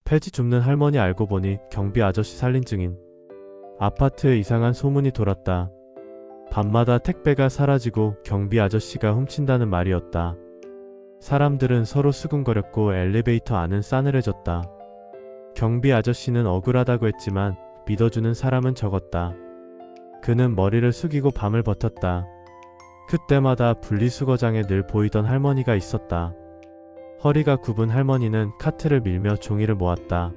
폐지 줍는 할머니 알고 보니 경비 아저씨 살린 증인. 아파트에 이상한 소문이 돌았다. 밤마다 택배가 사라지고 경비 아저씨가 훔친다는 말이었다. 사람들은 서로 수근거렸고 엘리베이터 안은 싸늘해졌다. 경비 아저씨는 억울하다고 했지만 믿어주는 사람은 적었다. 그는 머리를 숙이고 밤을 버텼다. 그때마다 분리수거장에 늘 보이던 할머니가 있었다. 허리가 굽은 할머니는 카트를 밀며 종이를 모았다.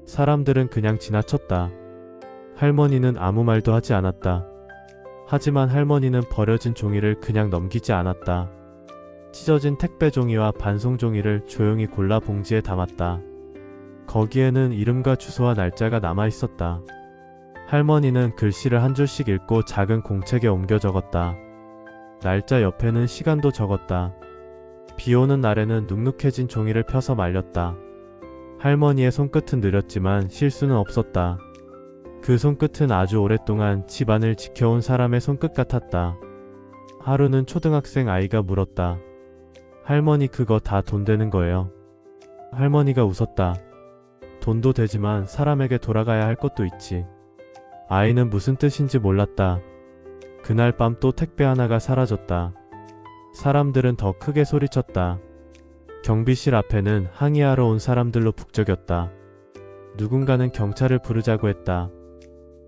사람들은 그냥 지나쳤다. 할머니는 아무 말도 하지 않았다. 하지만 할머니는 버려진 종이를 그냥 넘기지 않았다. 찢어진 택배 종이와 반송 종이를 조용히 골라 봉지에 담았다. 거기에는 이름과 주소와 날짜가 남아 있었다. 할머니는 글씨를 한 줄씩 읽고 작은 공책에 옮겨 적었다. 날짜 옆에는 시간도 적었다. 비 오는 날에는 눅눅해진 종이를 펴서 말렸다. 할머니의 손끝은 느렸지만 실수는 없었다. 그 손끝은 아주 오랫동안 집안을 지켜온 사람의 손끝 같았다. 하루는 초등학생 아이가 물었다. 할머니, 그거 다 돈 되는 거예요? 할머니가 웃었다. 돈도 되지만 사람에게 돌아가야 할 것도 있지. 아이는 무슨 뜻인지 몰랐다. 그날 밤 또 택배 하나가 사라졌다. 사람들은 더 크게 소리쳤다. 경비실 앞에는 항의하러 온 사람들로 북적였다. 누군가는 경찰을 부르자고 했다.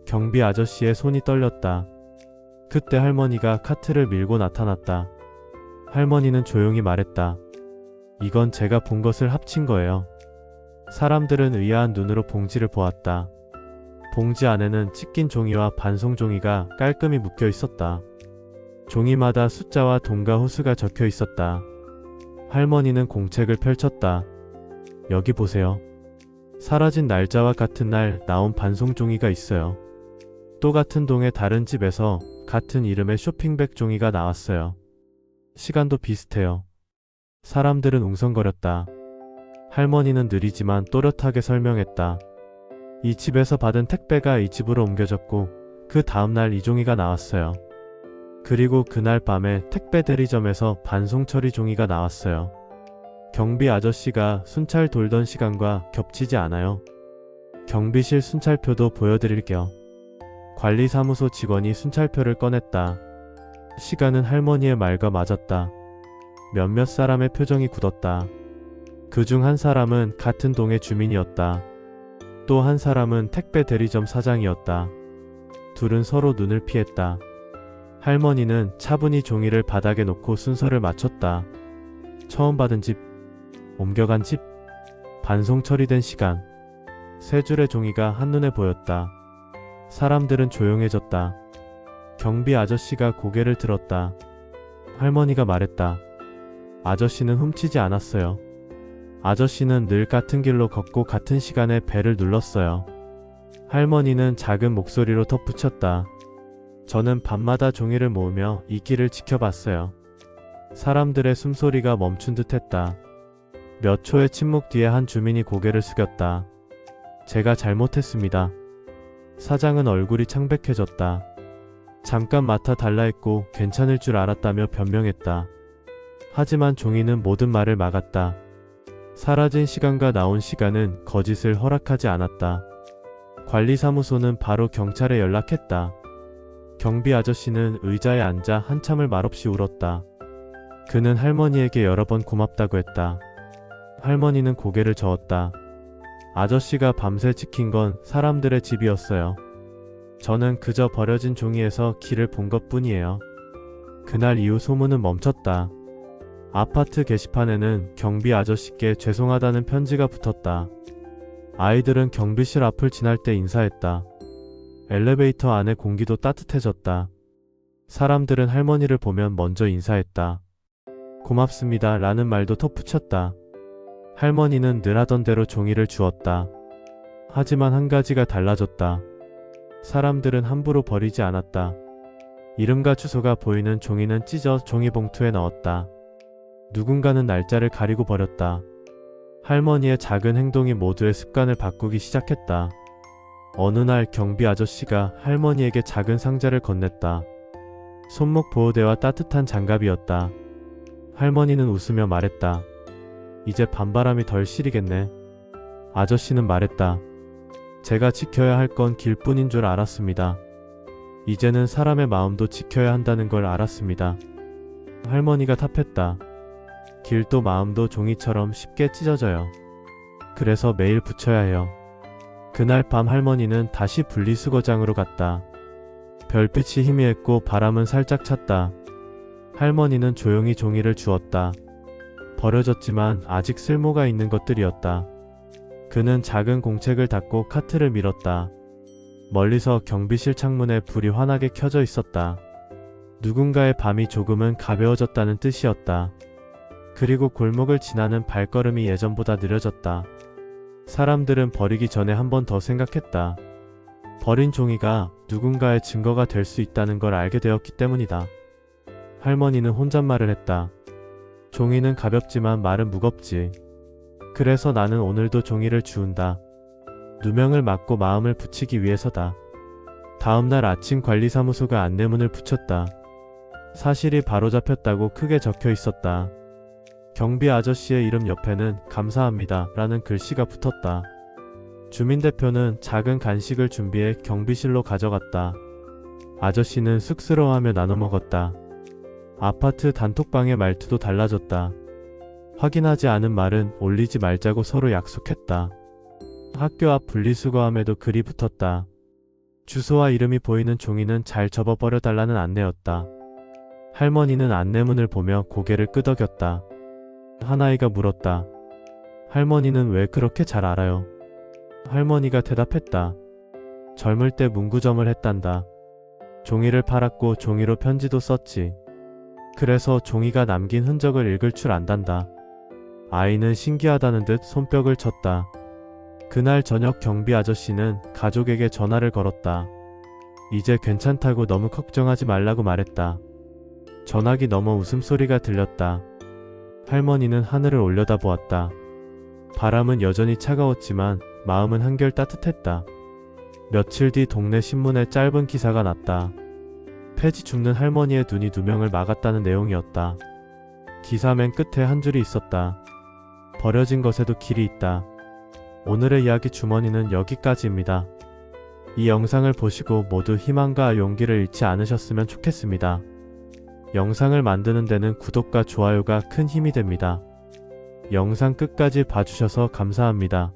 경비 아저씨의 손이 떨렸다. 그때 할머니가 카트를 밀고 나타났다. 할머니는 조용히 말했다. 이건 제가 본 것을 합친 거예요. 사람들은 의아한 눈으로 봉지를 보았다. 봉지 안에는 찢긴 종이와 반송 종이가 깔끔히 묶여 있었다. 종이마다 숫자와 돈과 호수가 적혀 있었다. 할머니는 공책을 펼쳤다. 여기 보세요. 사라진 날짜와 같은 날 나온 반송 종이가 있어요. 또 같은 동의 다른 집에서 같은 이름의 쇼핑백 종이가 나왔어요. 시간도 비슷해요. 사람들은 웅성거렸다. 할머니는 느리지만 또렷하게 설명했다. 이 집에서 받은 택배가 이 집으로 옮겨졌고 그 다음날 이 종이가 나왔어요. 그리고 그날 밤에 택배 대리점에서 반송 처리 종이가 나왔어요. 경비 아저씨가 순찰 돌던 시간과 겹치지 않아요. 경비실 순찰표도 보여드릴게요. 관리사무소 직원이 순찰표를 꺼냈다. 시간은 할머니의 말과 맞았다. 몇몇 사람의 표정이 굳었다. 그중 한 사람은 같은 동의 주민이었다. 또 한 사람은 택배 대리점 사장이었다. 둘은 서로 눈을 피했다. 할머니는 차분히 종이를 바닥에 놓고 순서를 맞췄다. 처음 받은 집, 옮겨간 집, 반송 처리된 시간. 세 줄의 종이가 한눈에 보였다. 사람들은 조용해졌다. 경비 아저씨가 고개를 들었다. 할머니가 말했다. 아저씨는 훔치지 않았어요. 아저씨는 늘 같은 길로 걷고 같은 시간에 벨을 눌렀어요. 할머니는 작은 목소리로 덧붙였다. 저는 밤마다 종이를 모으며 이 길을 지켜봤어요. 사람들의 숨소리가 멈춘 듯 했다. 몇 초의 침묵 뒤에 한 주민이 고개를 숙였다. 제가 잘못했습니다. 사장은 얼굴이 창백해졌다. 잠깐 맡아 달라 했고 괜찮을 줄 알았다며 변명했다. 하지만 종이는 모든 말을 막았다. 사라진 시간과 나온 시간은 거짓을 허락하지 않았다. 관리사무소는 바로 경찰에 연락했다. 경비 아저씨는 의자에 앉아 한참을 말없이 울었다. 그는 할머니에게 여러 번 고맙다고 했다. 할머니는 고개를 저었다. 아저씨가 밤새 지킨 건 사람들의 집이었어요. 저는 그저 버려진 종이에서 길을 본 것뿐이에요. 그날 이후 소문은 멈췄다. 아파트 게시판에는 경비 아저씨께 죄송하다는 편지가 붙었다. 아이들은 경비실 앞을 지날 때 인사했다. 엘리베이터 안의 공기도 따뜻해졌다. 사람들은 할머니를 보면 먼저 인사했다. 고맙습니다 라는 말도 덧붙였다. 할머니는 늘 하던 대로 종이를 주었다. 하지만 한 가지가 달라졌다. 사람들은 함부로 버리지 않았다. 이름과 주소가 보이는 종이는 찢어 종이봉투에 넣었다. 누군가는 날짜를 가리고 버렸다. 할머니의 작은 행동이 모두의 습관을 바꾸기 시작했다. 어느 날 경비 아저씨가 할머니에게 작은 상자를 건넸다. 손목 보호대와 따뜻한 장갑이었다. 할머니는 웃으며 말했다. 이제 밤바람이 덜 시리겠네. 아저씨는 말했다. 제가 지켜야 할 건 길뿐인 줄 알았습니다. 이제는 사람의 마음도 지켜야 한다는 걸 알았습니다. 할머니가 답했다. 길도 마음도 종이처럼 쉽게 찢어져요. 그래서 매일 붙여야 해요. 그날 밤 할머니는 다시 분리수거장으로 갔다. 별빛이 희미했고 바람은 살짝 찼다. 할머니는 조용히 종이를 주웠다. 버려졌지만 아직 쓸모가 있는 것들이었다. 그는 작은 공책을 닫고 카트를 밀었다. 멀리서 경비실 창문에 불이 환하게 켜져 있었다. 누군가의 밤이 조금은 가벼워졌다는 뜻이었다. 그리고 골목을 지나는 발걸음이 예전보다 느려졌다. 사람들은 버리기 전에 한 번 더 생각했다. 버린 종이가 누군가의 증거가 될 수 있다는 걸 알게 되었기 때문이다. 할머니는 혼잣말을 했다. 종이는 가볍지만 말은 무겁지. 그래서 나는 오늘도 종이를 주운다. 누명을 막고 마음을 붙이기 위해서다. 다음날 아침 관리사무소가 안내문을 붙였다. 사실이 바로잡혔다고 크게 적혀 있었다. 경비 아저씨의 이름 옆에는 감사합니다 라는 글씨가 붙었다. 주민대표는 작은 간식을 준비해 경비실로 가져갔다. 아저씨는 쑥스러워하며 나눠 먹었다. 아파트 단톡방의 말투도 달라졌다. 확인하지 않은 말은 올리지 말자고 서로 약속했다. 학교 앞 분리수거함에도 글이 붙었다. 주소와 이름이 보이는 종이는 잘 접어버려 달라는 안내였다. 할머니는 안내문을 보며 고개를 끄덕였다. 한 아이가 물었다. 할머니는 왜 그렇게 잘 알아요? 할머니가 대답했다. 젊을 때 문구점을 했단다. 종이를 팔았고 종이로 편지도 썼지. 그래서 종이가 남긴 흔적을 읽을 줄 안단다. 아이는 신기하다는 듯 손뼉을 쳤다. 그날 저녁 경비 아저씨는 가족에게 전화를 걸었다. 이제 괜찮다고 너무 걱정하지 말라고 말했다. 전화기 너머 웃음소리가 들렸다. 할머니는 하늘을 올려다보았다. 바람은 여전히 차가웠지만 마음은 한결 따뜻했다. 며칠 뒤 동네 신문에 짧은 기사가 났다. 폐지 줍는 할머니의 눈이 누명을 막았다는 내용이었다. 기사 맨 끝에 한 줄이 있었다. 버려진 것에도 길이 있다. 오늘의 이야기 주머니는 여기까지입니다. 이 영상을 보시고 모두 희망과 용기를 잃지 않으셨으면 좋겠습니다. 영상을 만드는 데는 구독과 좋아요가 큰 힘이 됩니다. 영상 끝까지 봐주셔서 감사합니다.